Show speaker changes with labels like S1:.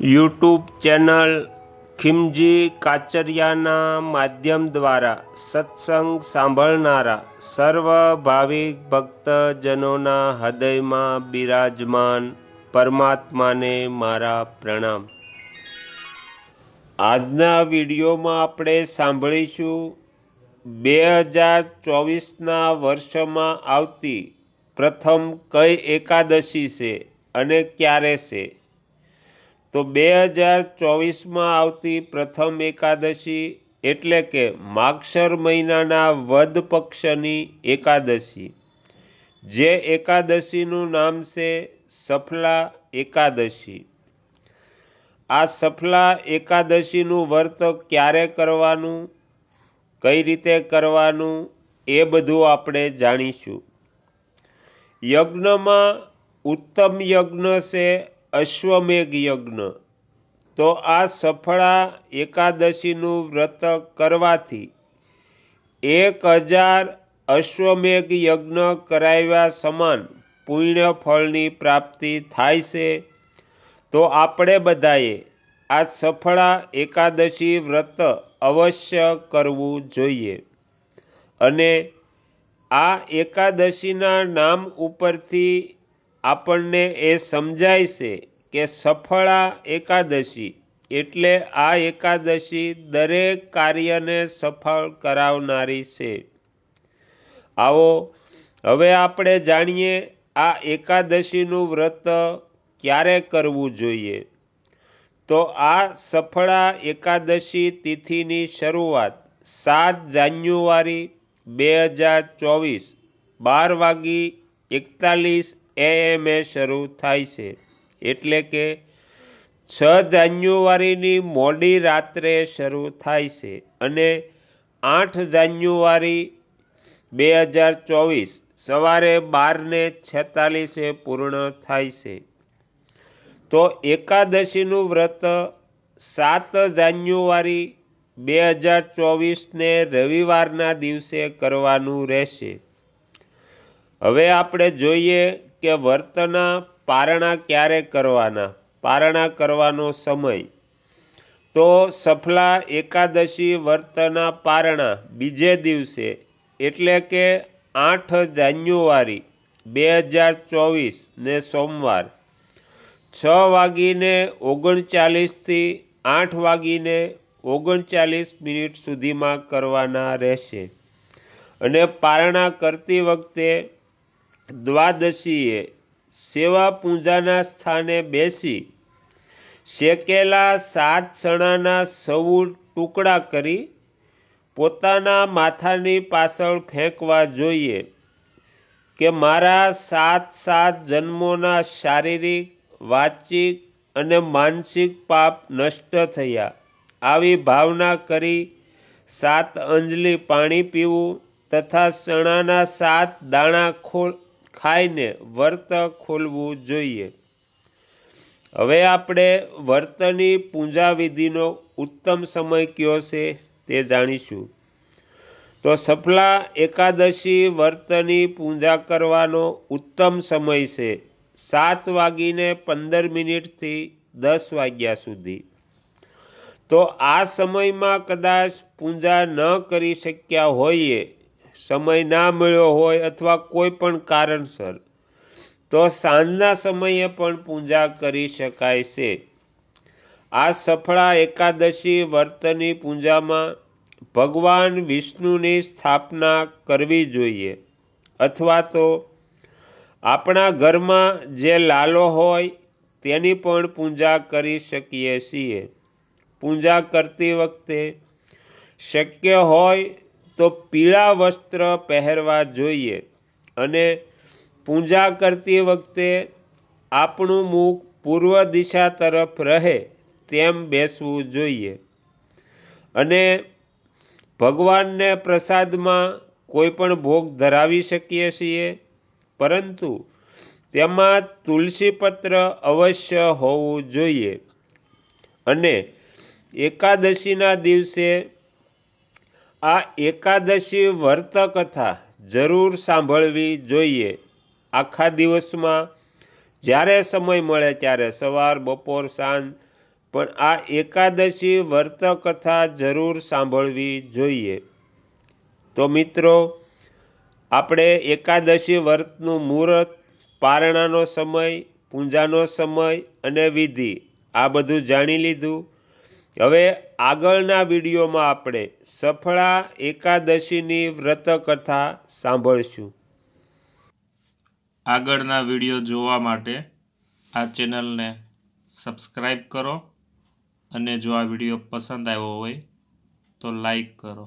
S1: YouTube channel Khimji કાચરિયાના માધ્યમ દ્વારા સત્સંગ સાંભળનારા સર્વ ભાવિક ભક્તજનોના હૃદયમાં બિરાજમાન પરમાત્માને મારા પ્રણામ। આજના વિડીયોમાં આપણે સાંભળીશું 2024ના વર્ષમાં આવતી પ્રથમ કઈ એકાદશી છે અને ક્યારે છે। તો 2024માં આવતી પ્રથમ એકાદશી એટલે કે માગશર મહિનાના વદ પક્ષની એકાદશી, જે એકાદશીનું નામ છે સફલા એકાદશી। આ સફલા એકાદશીનું વ્રત ક્યારે કરવાનું, કઈ રીતે કરવાનું, એ બધું આપણે જાણીશું। યજ્ઞમાં ઉત્તમ યજ્ઞ છે અશ્વમેઘ યજ્ઞ। તો આ સફળા એકાદશીનું વ્રત કરવાથી 1000 અશ્વમેઘ યજ્ઞ કરાવ્યા સમાન પુણ્ય ફળની પ્રાપ્તિ થાય છે। તો આપણે બધાએ આ સફળા એકાદશી વ્રત અવશ્ય કરવું જોઈએ। અને આ એકાદશીના નામ ઉપરથી આપણને એ સમજાય છે કે સફળા એકાદશી એટલે આ એકાદશી દરેક કાર્યને સફળ કરાવનારી છે। આવો હવે આપણે જાણીએ આ એકાદશીનું વ્રત ક્યારે કરવું જોઈએ। તો આ સફળા એકાદશી તિથિની શરૂઆત 7 જાન્યુઆરી 2024 12:41 AM શરૂ થાય છે, એટલે કે 6 જાન્યુઆરીની મોડી રાત્રે શરૂ થાય છે અને 8 જાન્યુઆરી 2024 સવારે 12:46 પૂર્ણ થાય છે। તો એકાદશીનું વ્રત 7 જાન્યુઆરી 2024ને રવિવારના દિવસે કરવાનું રહેશે। હવે આપણે જોઈએ કે વ્રતના પારણા ક્યારે કરવાના, પારણા કરવાનો સમય। તો સફલા એકાદશી વ્રતના પારણા બીજે દિવસે એટલે કે 8 જાન્યુઆરી 2024 ને સોમવાર 6:39 થી 8:39 સુધીમાં કરવાના રહેશે। અને પારણા કરતી વખતે દ્વાદશીએ સેવા પૂજાના સ્થાને બેસી શેકેલા 7 ચણાના સૌ ટુકડા કરી પોતાના માથાની પાછળ ફેંકવા જોઈએ કે મારા 7 જન્મોના શારીરિક, વાચિક અને માનસિક પાપ નષ્ટ થયા, આવી ભાવના કરી 7 અંજલિ પાણી પીવું તથા ચણાના 7 દાણા ખાઈને વ્રત ખોલવું જોઈએ। હવે આપણે વ્રતની પૂજા વિધિનો ઉત્તમ સમય કયો છે તે જાણીશું। તો સફલા એકાદશી વ્રતની પૂજા કરવાનો ઉત્તમ સમય છે 7:15 થી 10 વાગ્યા સુધી। તો આ સમયમાં કદાચ પૂજા ન કરી શક્યા હોઈએ, સમય ના મળ્યો હોય અથવા કોઈ પણ કારણસર, તો સાંજના સમયે પણ પૂજા કરી શકાય છે। આ સફળા એકાદશી વ્રતની પૂજામાં ભગવાન વિષ્ણુની સ્થાપના કરવી જોઈએ, અથવા તો આપણા ઘરમાં જે લાલો હોય તેની પણ પૂજા કરી શકીએ છીએ। પૂજા કરતી વખતે શક્ય હોય તો પીળા વસ્ત્ર પહેરવા જોઈએ અને પૂજા કરતી વખતે આપણું મુખ પૂર્વ દિશા તરફ રહે તેમ બેસવું જોઈએ। અને ભગવાનને પ્રસાદમાં કોઈ પણ ભોગ ધરાવી શકીએ છીએ, પરંતુ તેમાં તુલસીપત્ર અવશ્ય હોવું જોઈએ। અને એકાદશીના દિવસે આ એકાદશી વ્રત કથા જરૂર સાંભળવી જોઈએ। આખા દિવસમાં જ્યારે સમય મળે ત્યારે સવાર, બપોર, સાંજ પણ આ એકાદશી વ્રત કથા જરૂર સાંભળવી જોઈએ. તો મિત્રો, આપણે એકાદશી વ્રતનું મુહૂર્ત, પારણાનો સમય, પૂજાનો સમય અને વિધિ આ બધું જાણી લીધું. હવે આગળના વિડીયોમાં આપણે સફળા એકાદશીની વ્રત કથા સાંભળશું.
S2: આગળના વિડીયો જોવા માટે આ ચેનલને સબસ્ક્રાઈબ કરો અને જો આ વિડીયો પસંદ આવ્યો હોય તો લાઈક કરો.